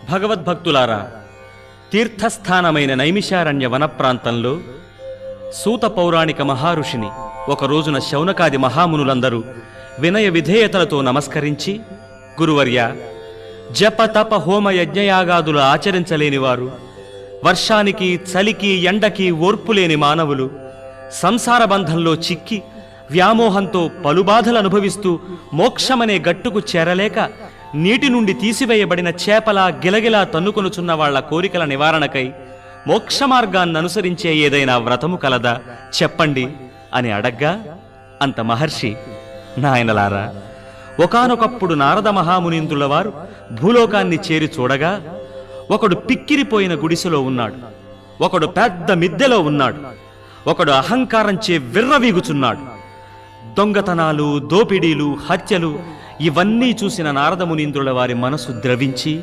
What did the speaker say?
భగవద్భక్తులారా, తీర్థస్థానమైన నైమిషారణ్య వనప్రాంతంలో సూత పౌరాణిక మహారుషిని ఒక రోజున శౌనకాది మహామునులందరూ వినయ విధేయతలతో నమస్కరించి, గురువర్య, జప తప హోమ యజ్ఞయాగాదులు ఆచరించలేనివారు, వర్షానికి చలికి ఎండకి ఓర్పులేని మానవులు, సంసార బంధంలో చిక్కి వ్యామోహంతో పలుబాధలు అనుభవిస్తూ మోక్షమనే గట్టుకు చేరలేక నీటి నుండి తీసివేయబడిన చేపలా గిలగిలా తన్నుకొనుచున్న వాళ్ల కోరికల నివారణకై మోక్ష మార్గాన్ని అనుసరించే ఏదైనా వ్రతము కలదా చెప్పండి అని అడగ్గా, అంత మహర్షి, నాయనలారా, ఒకానొకప్పుడు నారద మహామునీంద్రుల వారు భూలోకాన్ని చేరి చూడగా ఒకడు పిక్కిరిపోయిన గుడిసెలో ఉన్నాడు, ఒకడు పెద్ద మిద్దెలో ఉన్నాడు, ఒకడు అహంకారంచే విర్రవీగుచున్నాడు. దొంగతనాలు, దోపిడీలు, హత్యలు ఇవన్నీ చూసిన నారద మునీంద్రుల వారి మనసు ద్రవించి